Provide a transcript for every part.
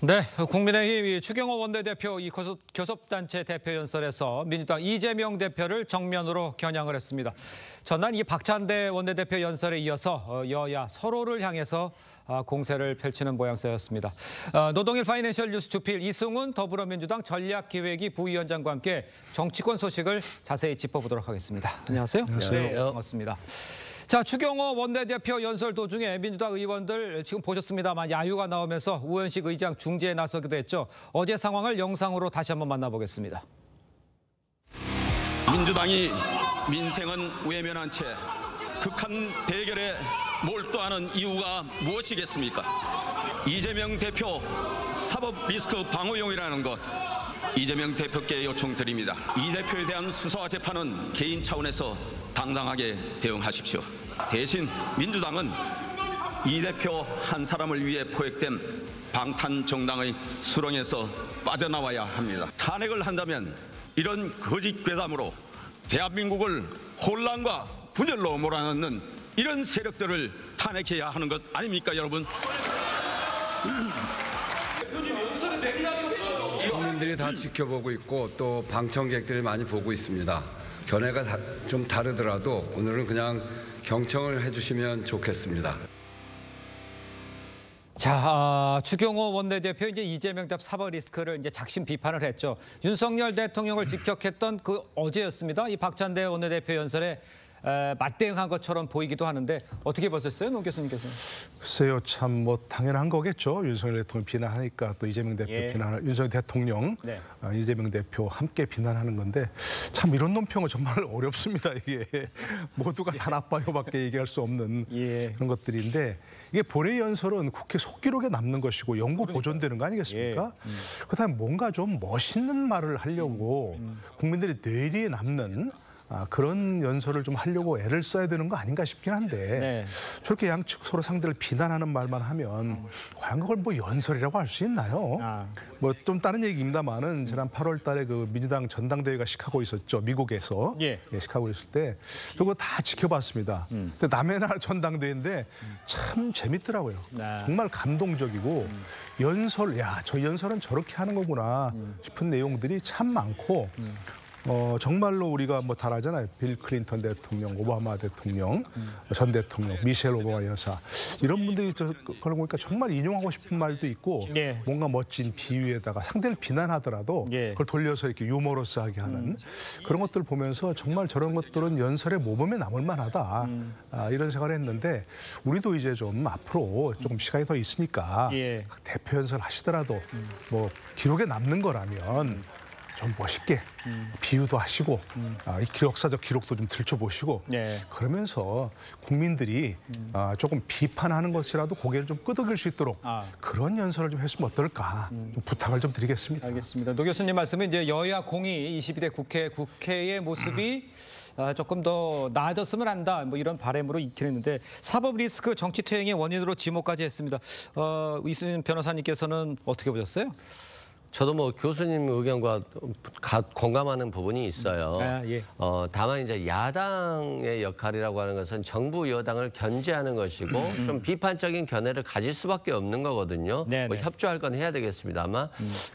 네, 국민의힘 추경호 원내대표 이 교섭단체 대표 연설에서 민주당 이재명 대표를 정면으로 겨냥을 했습니다. 전날 이 박찬대 원내대표 연설에 이어서 여야 서로를 향해서 공세를 펼치는 모양새였습니다. 노동일 파이낸셜 뉴스 주필 이승훈 더불어민주당 전략기획위 부위원장과 함께 정치권 소식을 자세히 짚어보도록 하겠습니다. 안녕하세요. 안녕하세요. 반갑습니다. 자, 추경호 원내대표 연설 도중에 민주당 의원들 지금 보셨습니다만 야유가 나오면서 우현식 의장 중재에 나서기도 했죠. 어제 상황을 영상으로 다시 한번 만나보겠습니다. 민주당이 민생은 외면한 채 극한 대결에 몰두하는 이유가 무엇이겠습니까? 이재명 대표 사법 리스크 방어용이라는 것 이재명 대표께 요청드립니다. 이 대표에 대한 수사와 재판은 개인 차원에서 당당하게 대응하십시오. 대신 민주당은 이 대표 한 사람을 위해 포획된 방탄 정당의 수렁에서 빠져나와야 합니다. 탄핵을 한다면 이런 거짓 괴담으로 대한민국을 혼란과 분열로 몰아넣는 이런 세력들을 탄핵해야 하는 것 아닙니까, 여러분? 국민들이 다 지켜보고 있고 또 방청객들이 많이 보고 있습니다. 견해가 좀 다르더라도 오늘은 그냥 경청을 해주시면 좋겠습니다. 자, 추경호 원내대표 이제 이재명 대표 사법 리스크를 이제 작심 비판을 했죠. 윤석열 대통령을 직격했던 그 어제였습니다. 이 박찬대 원내대표 연설에 맞대응한 것처럼 보이기도 하는데 어떻게 보셨어요, 노 교수님께서는? 글쎄요, 참 뭐 당연한 거겠죠. 윤석열 대통령 비난하니까 또 이재명 대표 비난하는 윤석열 대통령, 네. 이재명 대표 함께 비난하는 건데 참 이런 논평은 정말 어렵습니다. 이게 모두가 다 나빠요밖에 얘기할 수 없는 그런 것들인데 이게 본회 연설은 국회 속기록에 남는 것이고 영구 보존되는 거 아니겠습니까? 그다음에 뭔가 좀 멋있는 말을 하려고 국민들이 뇌리에 남는 그런 연설을 좀 하려고 애를 써야 되는 거 아닌가 싶긴 한데 저렇게 양측 서로 상대를 비난하는 말만 하면 과연 그걸 뭐 연설이라고 할 수 있나요? 뭐 좀 다른 얘기입니다만은 지난 8월 달에 그 민주당 전당대회가 시카고에 있었죠. 미국에서. 시카고에 있을 때 저거 다 지켜봤습니다. 근데 남의 나라 전당대회인데 참 재밌더라고요. 정말 감동적이고 연설, 야, 저 연설은 저렇게 하는 거구나 싶은 내용들이 참 많고 정말로 우리가 뭐 다 알잖아요. 빌 클린턴 대통령, 오바마 대통령, 전 대통령, 미셸 오바마 여사 이런 분들이 그런 거니까 정말 인용하고 싶은 말도 있고 뭔가 멋진 비유에다가 상대를 비난하더라도 그걸 돌려서 이렇게 유머러스하게 하는 그런 것들 보면서 정말 저런 것들은 연설의 모범에 남을 만하다 이런 생각을 했는데 우리도 이제 좀 앞으로 조금 시간이 더 있으니까 대표 연설 하시더라도 뭐 기록에 남는 거라면 좀 멋있게 비유도 하시고 이 역사적 기록도 좀 들춰보시고 그러면서 국민들이 조금 비판하는 것이라도 고개를 좀 끄덕일 수 있도록 그런 연설을 좀 했으면 어떨까 좀 부탁을 좀 드리겠습니다. 알겠습니다. 노 교수님 말씀은 이제 여야 공의 22대 국회의 모습이 조금 더 나아졌으면 한다 뭐 이런 바람으로 있긴 했는데 사법 리스크 정치 퇴행의 원인으로 지목까지 했습니다. 이순신 변호사님께서는 어떻게 보셨어요? 저도 뭐 교수님 의견과 공감하는 부분이 있어요. 다만 이제 야당의 역할이라고 하는 것은 정부 여당을 견제하는 것이고 좀 비판적인 견해를 가질 수밖에 없는 거거든요. 뭐 협조할 건 해야 되겠습니다만.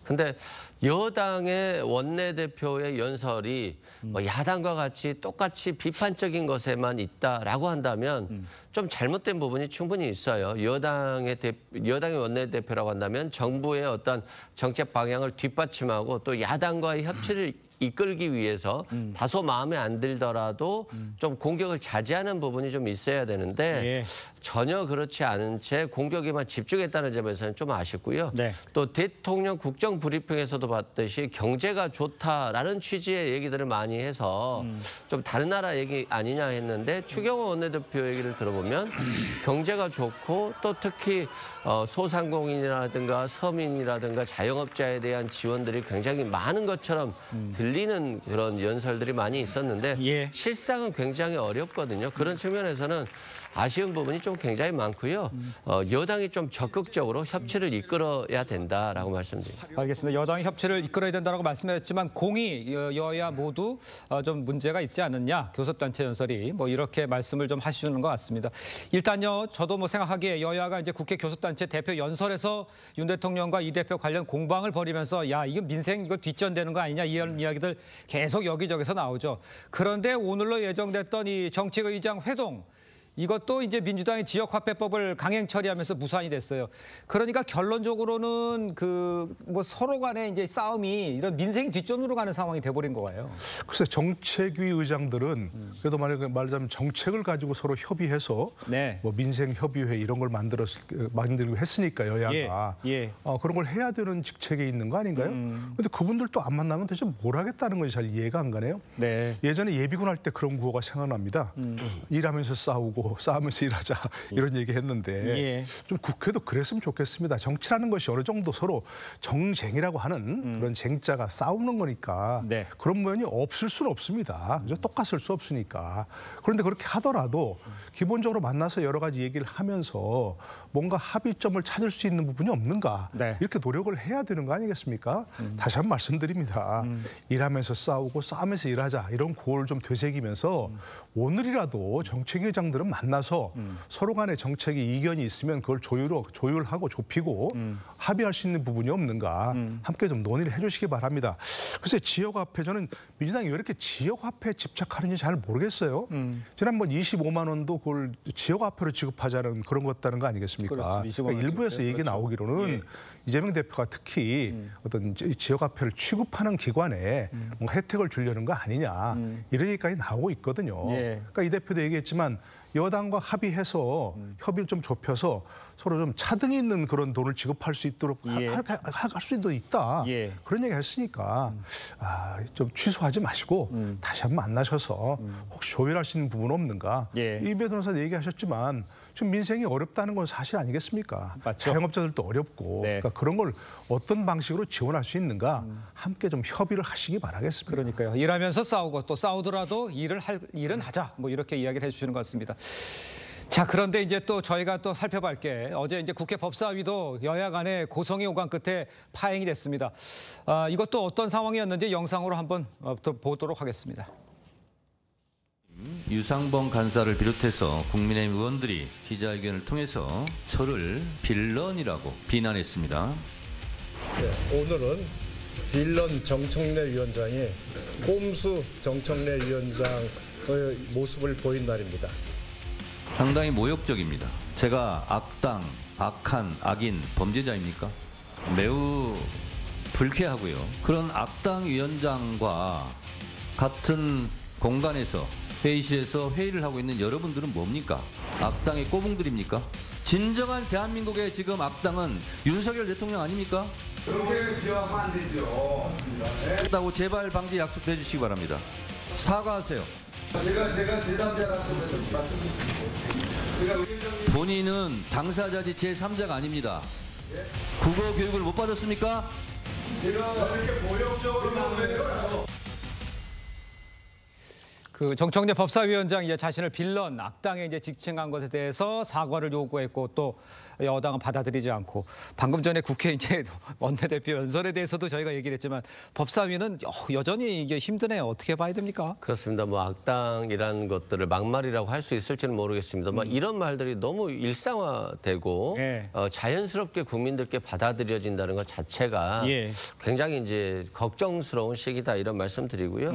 근데 여당의 원내대표의 연설이 뭐 야당과 같이 똑같이 비판적인 것에만 있다라고 한다면 좀 잘못된 부분이 충분히 있어요. 여당의 원내대표라고 한다면 정부의 어떤 정책 방향을 뒷받침하고 또 야당과의 협치를 이끌기 위해서 다소 마음에 안 들더라도 좀 공격을 자제하는 부분이 좀 있어야 되는데 전혀 그렇지 않은 채 공격에만 집중했다는 점에서는 좀 아쉽고요. 또 대통령 국정 브리핑에서도 봤듯이 경제가 좋다라는 취지의 얘기들을 많이 해서 좀 다른 나라 얘기 아니냐 했는데 추경호 원내대표 얘기를 들어보면 경제가 좋고 또 특히 소상공인이라든가 서민이라든가 자영업자에 대한 지원들이 굉장히 많은 것처럼 들리는 그런 연설들이 많이 있었는데 실상은 굉장히 어렵거든요. 그런 측면에서는 아쉬운 부분이 좀 굉장히 많고요. 여당이 좀 적극적으로 협치를 이끌어야 된다라고 말씀드립니다. 알겠습니다. 여당이 협치를 이끌어야 된다고 말씀하셨지만 공이 여야 모두 좀 문제가 있지 않느냐. 교섭단체 연설이 뭐 이렇게 말씀을 좀 하시는 것 같습니다. 일단요. 저도 뭐 생각하기에 여야가 이제 국회 교섭단체 대표 연설에서 윤 대통령과 이 대표 관련 공방을 벌이면서 야 이거 민생 이거 뒷전되는 거 아니냐 이런 이야기들 계속 여기저기서 나오죠. 그런데 오늘로 예정됐던 이 정책의장 회동 이것도 이제 민주당이 지역화폐법을 강행 처리하면서 무산이 됐어요. 그러니까 결론적으로는 그 뭐 서로 간에 이제 싸움이 이런 민생이 뒷전으로 가는 상황이 돼버린 거예요. 글쎄 정책위 의장들은 그래도 말하자면 정책을 가지고 서로 협의해서 네. 뭐 민생협의회 이런 걸 만들고 했으니까 여야가 그런 걸 해야 되는 직책에 있는 거 아닌가요? 그런데 그분들도 안 만나면 대체 뭘 하겠다는 건지 잘 이해가 안 가네요. 네. 예전에 예비군 할 때 그런 구호가 생각납니다. 일하면서 싸우고 싸우면서 일하자 이런 얘기 했는데 좀 국회도 그랬으면 좋겠습니다. 정치라는 것이 어느 정도 서로 정쟁이라고 하는 그런 쟁자가 싸우는 거니까 그런 면이 없을 수는 없습니다. 그죠? 똑같을 수 없으니까. 그런데 그렇게 하더라도 기본적으로 만나서 여러 가지 얘기를 하면서 뭔가 합의점을 찾을 수 있는 부분이 없는가 이렇게 노력을 해야 되는 거 아니겠습니까? 다시 한번 말씀드립니다. 일하면서 싸우고 싸우면서 일하자 이런 구호를 좀 되새기면서 오늘이라도 정책위장들은 만나서 서로 간에 정책에 이견이 있으면 그걸 조율하고 좁히고 합의할 수 있는 부분이 없는가 함께 좀 논의를 해주시기 바랍니다. 글쎄 지역화폐 저는 민주당이 왜 이렇게 지역화폐에 집착하는지 잘 모르겠어요. 지난번 25만 원도 그걸 지역화폐로 지급하자는 그런 거였다는 거 아니겠습니까? 그러니까 일부에서 얘기 나오기로는 이재명 대표가 특히 어떤 지역화폐를 취급하는 기관에 뭔가 혜택을 주려는 거 아니냐 이런 얘기까지 나오고 있거든요. 그러니까 이 대표도 얘기했지만 여당과 합의해서 협의를 좀 좁혀서 서로 좀 차등이 있는 그런 돈을 지급할 수 있도록 할 수도 있다. 그런 얘기 했으니까 좀 취소하지 마시고 다시 한번 만나셔서 혹시 조율할 수 있는 부분 없는가. 이 변호사 얘기하셨지만 지금 민생이 어렵다는 건 사실 아니겠습니까? 맞죠. 자영업자들도 어렵고 그러니까 그런 걸 어떤 방식으로 지원할 수 있는가 함께 좀 협의를 하시기 바라겠습니다. 그러니까요. 일하면서 싸우고 또 싸우더라도 일은 하자. 뭐 이렇게 이야기를 해주시는 것 같습니다. 자, 그런데 이제 또 저희가 또 살펴볼 게 어제 이제 국회 법사위도 여야 간의 고성의 오간 끝에 파행이 됐습니다. 이것도 어떤 상황이었는지 영상으로 한번 보도록 하겠습니다. 유상범 간사를 비롯해서 국민의힘 의원들이 기자회견을 통해서 저를 빌런이라고 비난했습니다. 네, 오늘은 빌런 정청래 위원장이 꼼수 정청래 위원장의 모습을 보인 날입니다. 상당히 모욕적입니다. 제가 악당, 악한, 악인, 범죄자입니까? 매우 불쾌하고요. 그런 악당 위원장과 같은 공간에서 회의실에서 회의를 하고 있는 여러분들은 뭡니까? 악당의 꼬붕들입니까? 진정한 대한민국의 지금 악당은 윤석열 대통령 아닙니까? 그렇게 비하하면 안 되죠. 다고 제발 방지 약속해 주시기 바랍니다. 사과하세요. 제가 제3자라고 말씀드리고 본인은 당사자지 제3자가 아닙니다. 국어 교육을 못 받았습니까? 제가 이렇게 모욕적으로 나오면서 그 정청래 법사위원장이 이제 자신을 빌런 악당에 이제 직칭한 것에 대해서 사과를 요구했고 또 여당은 받아들이지 않고 방금 전에 국회 이제 원내대표 연설에 대해서도 저희가 얘기를 했지만 법사위는 여전히 이게 힘드네요. 어떻게 봐야 됩니까? 그렇습니다. 뭐 악당이라는 것들을 막말이라고 할 수 있을지는 모르겠습니다만 이런 말들이 너무 일상화되고 자연스럽게 국민들께 받아들여진다는 것 자체가 굉장히 이제 걱정스러운 시기다 이런 말씀드리고요.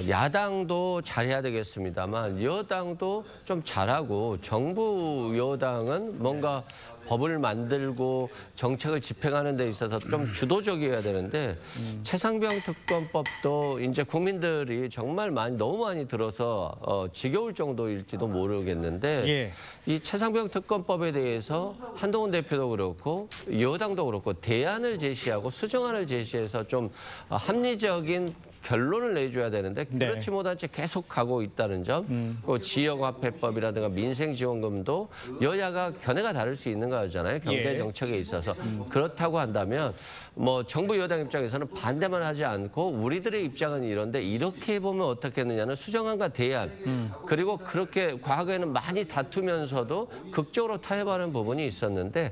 야당도 잘해야 되겠습니다만 여당도 좀 잘하고 정부 여당은 뭔가 법을 만들고 정책을 집행하는 데 있어서 좀 주도적이어야 되는데 최상병 특검법도 이제 국민들이 정말 너무 많이 들어서 지겨울 정도일지도 모르겠는데 이 최상병 특검법에 대해서 한동훈 대표도 그렇고 여당도 그렇고 대안을 제시하고 수정안을 제시해서 좀 합리적인 결론을 내줘야 되는데 그렇지 못한 채 계속 가고 있다는 점. 또 지역화폐법이라든가 민생지원금도 여야가 견해가 다를 수 있는 거잖아요. 경제 정책에 있어서. 그렇다고 한다면 뭐 정부 여당 입장에서는 반대만 하지 않고 우리들의 입장은 이런데 이렇게 보면 어떻겠느냐는 수정안과 대안 그리고 그렇게 과거에는 많이 다투면서도 극적으로 타협하는 부분이 있었는데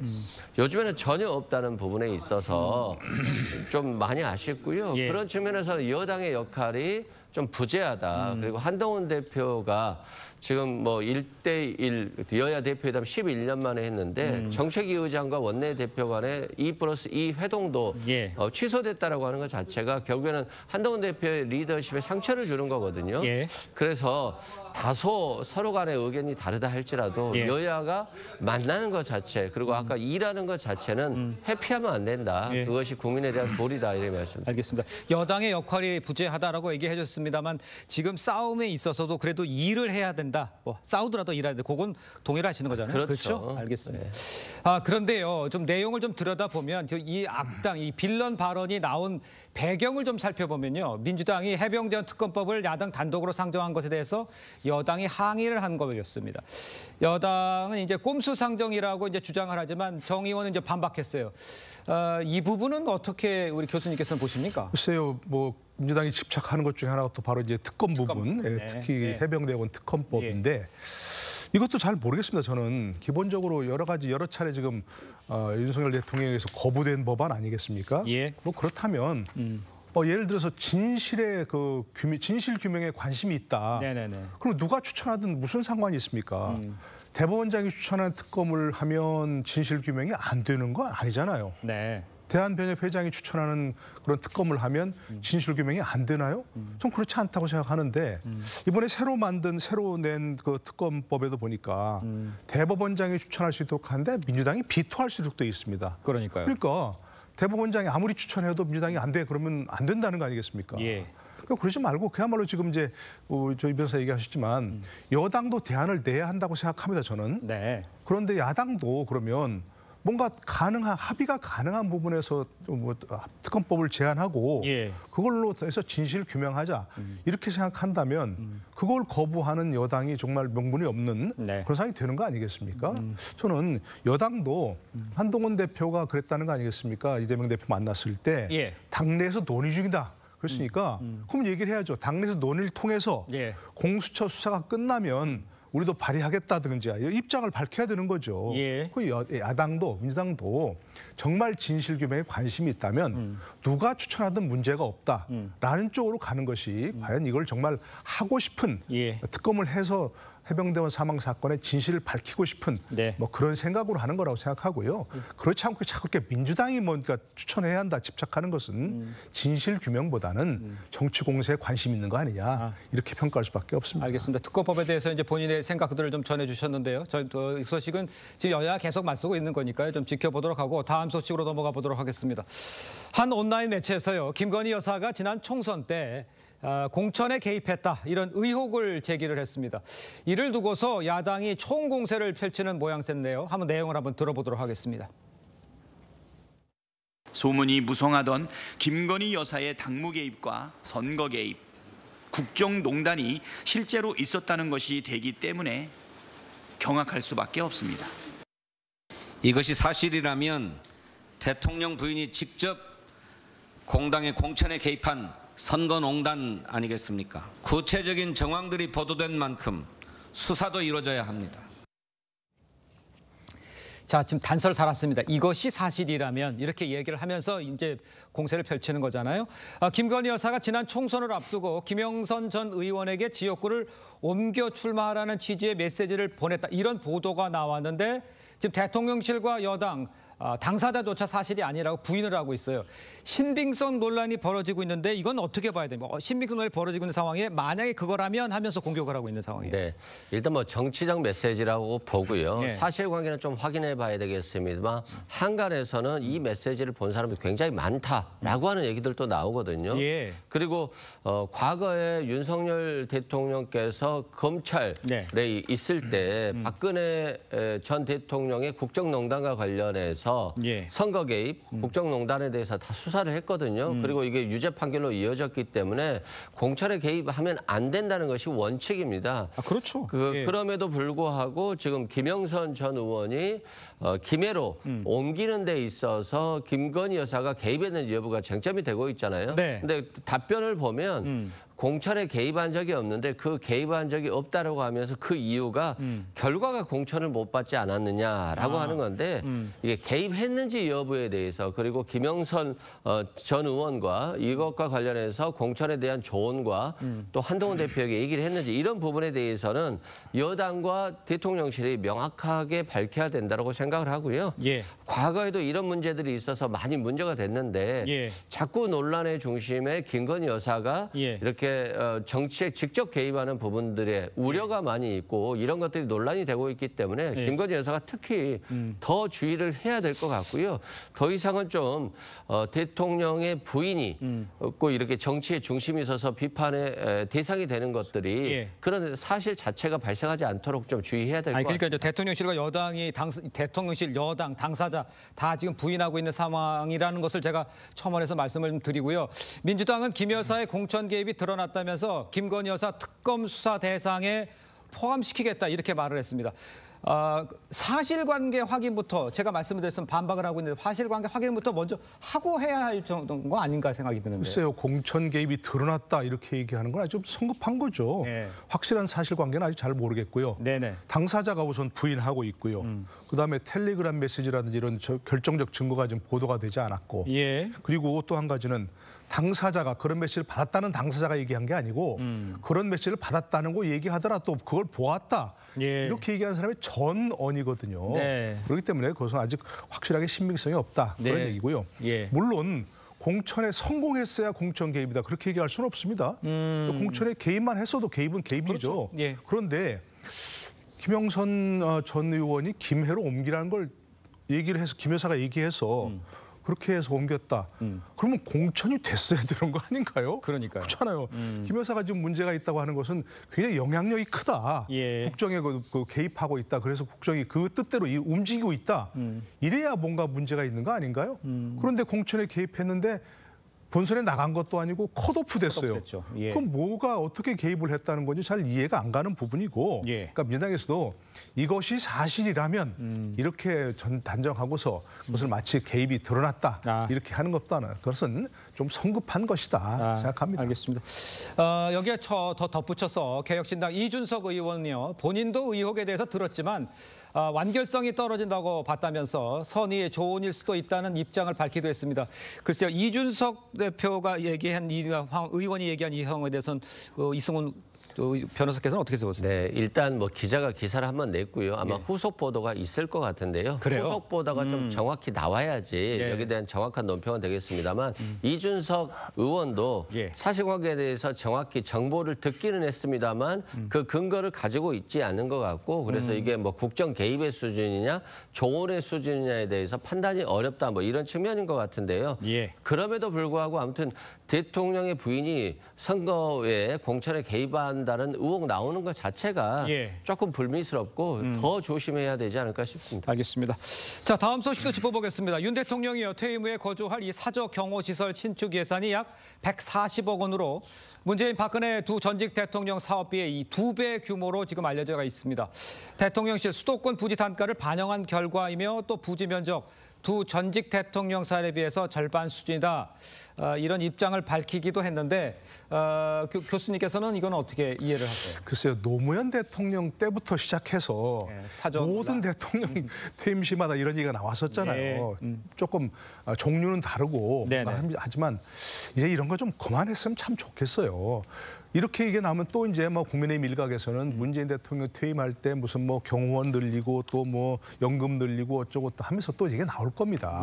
요즘에는 전혀 없다는 부분에 있어서 좀 많이 아쉽고요. 그런 측면에서 여당의 역할이 좀 부재하다. 그리고 한동훈 대표가 지금 뭐 1대1 여야 대표회담 11년 만에 했는데 정책위 의장과 원내대표 간의 2+2 회동도 취소됐다라고 하는 것 자체가 결국에는 한동훈 대표의 리더십에 상처를 주는 거거든요. 그래서 다소 서로 간의 의견이 다르다 할지라도 여야가 만나는 것 자체 그리고 아까 일하는 것 자체는 회피하면 안 된다. 그것이 국민에 대한 도리다 이렇게 말씀드립니다. 알겠습니다. 여당의 역할이 부재하다라고 얘기해 줬습니다만 지금 싸움에 있어서도 그래도 일을 해야 된다. 뭐 싸우더라도 일해야 돼. 그건 동일하시는 거잖아요. 그렇죠? 알겠습니다. 그런데요. 좀 내용을 좀 들여다보면 이 악당, 이 빌런 발언이 나온 배경을 좀 살펴보면요. 민주당이 해병대원 특검법을 야당 단독으로 상정한 것에 대해서 여당이 항의를 한 거였습니다. 여당은 이제 꼼수 상정이라고 이제 주장을 하지만 정 의원은 이제 반박했어요. 이 부분은 어떻게 우리 교수님께서는 보십니까? 글쎄요, 뭐 민주당이 집착하는 것 중에 하나가 또 바로 이제 특검 부분, 특히 해병대원 특검법인데. 이것도 잘 모르겠습니다. 저는 기본적으로 여러 차례 지금 윤석열 대통령에서 거부된 법안 아니겠습니까? 뭐 그렇다면 예를 들어서 진실 규명에 관심이 있다. 그럼 누가 추천하든 무슨 상관이 있습니까? 대법원장이 추천한 특검을 하면 진실 규명이 안 되는 거 아니잖아요. 대한변협 회장이 추천하는 그런 특검을 하면 진실 규명이 안 되나요? 좀 그렇지 않다고 생각하는데 이번에 새로 낸 그 특검법에도 보니까 대법원장이 추천할 수 있도록 하는데 민주당이 비토할 수 있도록 돼 있습니다. 그러니까 대법원장이 아무리 추천해도 민주당이 안 돼 그러면 안 된다는 거 아니겠습니까? 그러지 말고 그야말로 지금 이제 저희 변호사 얘기하셨지만 여당도 대안을 내야 한다고 생각합니다. 저는. 그런데 야당도 그러면 뭔가 합의가 가능한 부분에서 뭐 특검법을 제안하고 그걸로 해서 진실 규명하자 이렇게 생각한다면 그걸 거부하는 여당이 정말 명분이 없는 그런 상황이 되는 거 아니겠습니까? 저는 여당도 한동훈 대표가 그랬다는 거 아니겠습니까? 이재명 대표 만났을 때 당내에서 논의 중이다. 그랬으니까 그럼 얘기를 해야죠. 당내에서 논의를 통해서 공수처 수사가 끝나면 우리도 발의하겠다든지 입장을 밝혀야 되는 거죠. 야당도 민주당도 정말 진실 규명에 관심이 있다면 누가 추천하든 문제가 없다라는 쪽으로 가는 것이 과연 이걸 정말 하고 싶은 특검을 해서 해병대원 사망 사건의 진실을 밝히고 싶은 뭐 그런 생각으로 하는 거라고 생각하고요. 그렇지 않고 자꾸 이렇게 민주당이 뭔가 추천해야 한다 집착하는 것은 진실 규명보다는 정치 공세에 관심 있는 거 아니냐 이렇게 평가할 수밖에 없습니다. 알겠습니다. 특검법에 대해서 이제 본인의 생각들을 좀 전해주셨는데요. 이 소식은 지금 여야 계속 맞서고 있는 거니까요. 좀 지켜보도록 하고 다음 소식으로 넘어가 보도록 하겠습니다. 한 온라인 매체에서요. 김건희 여사가 지난 총선 때 공천에 개입했다 이런 의혹을 제기를 했습니다. 이를 두고서 야당이 총공세를 펼치는 모양새인데요. 한번 내용을 한번 들어보도록 하겠습니다. 소문이 무성하던 김건희 여사의 당무 개입과 선거 개입, 국정농단이 실제로 있었다는 것이 되기 때문에 경악할 수밖에 없습니다. 이것이 사실이라면 대통령 부인이 직접 공당의 공천에 개입한 선거농단 아니겠습니까? 구체적인 정황들이 보도된 만큼 수사도 이루어져야 합니다. 자, 지금 단서를 달았습니다. 이것이 사실이라면 이렇게 얘기를 하면서 이제 공세를 펼치는 거잖아요. 김건희 여사가 지난 총선을 앞두고 김영선 전 의원에게 지역구를 옮겨 출마하라는 취지의 메시지를 보냈다. 이런 보도가 나왔는데 지금 대통령실과 여당 당사자조차 사실이 아니라고 부인을 하고 있어요. 신빙성 논란이 벌어지고 있는데 이건 어떻게 봐야 됩니까? 신빙성 논란이 벌어지고 있는 상황에 만약에 그거라면 하면서 공격을 하고 있는 상황이에요. 일단 뭐 정치적 메시지라고 보고요. 사실관계는 좀 확인해 봐야 되겠습니다만 한간에서는 이 메시지를 본 사람이 굉장히 많다라고 하는 얘기들도 나오거든요. 그리고 과거에 윤석열 대통령께서 검찰에 있을 때 박근혜 전 대통령의 국정농단과 관련해서 대해서 선거 개입, 국정농단에 대해서 다 수사를 했거든요. 그리고 이게 유죄 판결로 이어졌기 때문에 공천에 개입하면 안 된다는 것이 원칙입니다. 그렇죠. 그럼에도 불구하고 지금 김영선 전 의원이 김해로 옮기는 데 있어서 김건희 여사가 개입했는지 여부가 쟁점이 되고 있잖아요. 근데 답변을 보면 공천에 개입한 적이 없는데 그 개입한 적이 없다라고 하면서 그 이유가 결과가 공천을 못 받지 않았느냐라고 하는 건데 이게 개입했는지 여부에 대해서 그리고 김영선 전 의원과 이것과 관련해서 공천에 대한 조언과 또 한동훈 대표에게 얘기를 했는지 이런 부분에 대해서는 여당과 대통령실이 명확하게 밝혀야 된다고 생각을 하고요. 과거에도 이런 문제들이 있어서 많이 문제가 됐는데 자꾸 논란의 중심에 김건희 여사가 이렇게 정치에 직접 개입하는 부분들의 우려가 많이 있고 이런 것들이 논란이 되고 있기 때문에 김건희 여사가 특히 더 주의를 해야 될 것 같고요. 더 이상은 좀 대통령의 부인이 꼭 이렇게 정치의 중심에 있어서 비판의 대상이 되는 것들이 그런 사실 자체가 발생하지 않도록 좀 주의해야 될 것 같습니다. 그러니까 이제 대통령실과 여당이 대통령실, 여당, 당사자 다 지금 부인하고 있는 상황이라는 것을 제가 첨언해서 말씀을 드리고요. 민주당은 김 여사의 공천 개입이 드러났다면서 김건희 여사 특검 수사 대상에 포함시키겠다 이렇게 말을 했습니다. 사실관계 확인부터 제가 말씀을 드렸으면 반박을 하고 있는데 사실관계 확인부터 먼저 하고 해야 할 정도인 거 아닌가 생각이 드는데. 글쎄요. 공천 개입이 드러났다 이렇게 얘기하는 건 아주 좀 성급한 거죠. 확실한 사실관계는 아직 잘 모르겠고요. 당사자가 우선 부인하고 있고요. 그다음에 텔레그램 메시지라든지 이런 결정적 증거가 지금 보도가 되지 않았고 그리고 또 한 가지는 당사자가 그런 메시지를 받았다는 당사자가 얘기한 게 아니고 그런 메시지를 받았다는 거 얘기하더라도 그걸 보았다. 이렇게 얘기하는 사람이 전언이거든요. 그렇기 때문에 그것은 아직 확실하게 신빙성이 없다. 그런 얘기고요. 물론 공천에 성공했어야 공천 개입이다. 그렇게 얘기할 수는 없습니다. 공천에 개입만 했어도 개입은 개입이죠. 그런데 김영선 전 의원이 김해로 옮기라는 걸 얘기를 해서 김 여사가 얘기해서 그렇게 해서 옮겼다. 그러면 공천이 됐어야 되는 거 아닌가요? 그러니까요. 그렇잖아요. 김 여사가 지금 문제가 있다고 하는 것은 굉장히 영향력이 크다. 국정에 개입하고 있다. 그래서 국정이 그 뜻대로 움직이고 있다. 이래야 뭔가 문제가 있는 거 아닌가요? 그런데 공천에 개입했는데 본선에 나간 것도 아니고 컷오프 됐어요. 그럼 뭐가 어떻게 개입을 했다는 건지 잘 이해가 안 가는 부분이고 그러니까 민주당에서도 이것이 사실이라면 이렇게 단정하고서 그것을 마치 개입이 드러났다 이렇게 하는 것보다는 그것은 좀 성급한 것이다 생각합니다. 알겠습니다. 여기에 더 덧붙여서 개혁신당 이준석 의원이요. 본인도 의혹에 대해서 들었지만 완결성이 떨어진다고 봤다면서 선의의 조언일 수도 있다는 입장을 밝히기도 했습니다. 글쎄요. 이준석 대표가 얘기한 의원이 얘기한 이 상황에 대해서는 이승훈 변호사께서는 어떻게 보세요? 네, 일단 뭐 기자가 기사를 한번 냈고요. 아마 후속 보도가 있을 것 같은데요. 그래요? 후속 보도가 좀 정확히 나와야지 여기에 대한 정확한 논평은 되겠습니다만 이준석 의원도 사실관계에 대해서 정확히 정보를 듣기는 했습니다만 그 근거를 가지고 있지 않은 것 같고 그래서 이게 뭐 국정 개입의 수준이냐 조언의 수준이냐에 대해서 판단이 어렵다 뭐 이런 측면인 것 같은데요. 그럼에도 불구하고 아무튼 대통령의 부인이 선거에 공천에 개입한다는 의혹 나오는 것 자체가 조금 불미스럽고 더 조심해야 되지 않을까 싶습니다. 알겠습니다. 자, 다음 소식도 짚어보겠습니다. 윤 대통령이요. 퇴임 후에 거주할 이 사저 경호시설 신축 예산이 약 140억 원으로 문재인 박근혜 두 전직 대통령 사업비의 이 2배 규모로 지금 알려져 있습니다. 대통령실 수도권 부지 단가를 반영한 결과이며 또 부지 면적 두 전직 대통령 사례에 비해서 절반 수준이다. 이런 입장을 밝히기도 했는데 교수님께서는 이건 어떻게 이해를 하세요? 글쎄요. 노무현 대통령 때부터 시작해서 모든 대통령 퇴임 시마다 이런 얘기가 나왔었잖아요. 조금 종류는 다르고 하지만 이제 이런 거 좀 그만했으면 참 좋겠어요. 이렇게 얘기 나오면 또 이제 뭐 국민의힘 일각에서는 문재인 대통령 퇴임할 때 무슨 뭐 경호원 늘리고 또 뭐 연금 늘리고 어쩌고 또 하면서 또 얘기가 나올 겁니다.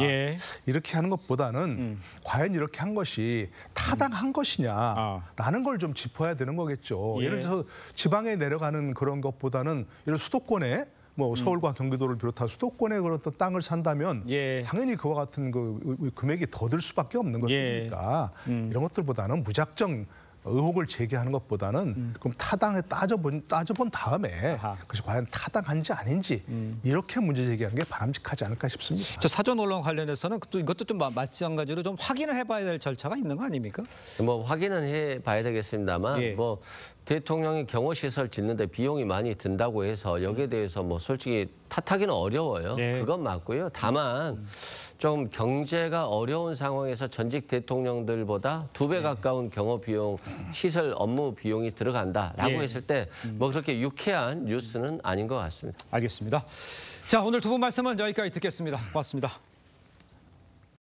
이렇게 하는 것보다는 과연 이렇게 한 것이 타당한 것이냐라는 걸 좀 짚어야 되는 거겠죠. 예를 들어서 지방에 내려가는 그런 것보다는 이런 수도권에 뭐 서울과 경기도를 비롯한 수도권에 그런 어떤 땅을 산다면 당연히 그와 같은 그 금액이 더 들 수밖에 없는 것이니까 이런 것들보다는 무작정 의혹을 제기하는 것보다는 그럼 타당에 따져본 다음에 그것이 과연 타당한지 아닌지 이렇게 문제 제기하는 게 바람직하지 않을까 싶습니다. 저 사전 언론 관련해서는 또 이것도 좀 마찬가지로 좀 확인을 해봐야 될 절차가 있는 거 아닙니까? 뭐 확인은 해봐야 되겠습니다만 예. 뭐 대통령이 경호시설 짓는데 비용이 많이 든다고 해서 여기에 대해서 뭐 솔직히 탓하기는 어려워요. 예. 그건 맞고요. 다만 좀 경제가 어려운 상황에서 전직 대통령들보다 2배 가까운 경호 비용, 시설 업무 비용이 들어간다라고 예. 했을 때 뭐 그렇게 유쾌한 뉴스는 아닌 것 같습니다. 알겠습니다. 자, 오늘 두 분 말씀은 여기까지 듣겠습니다. 고맙습니다.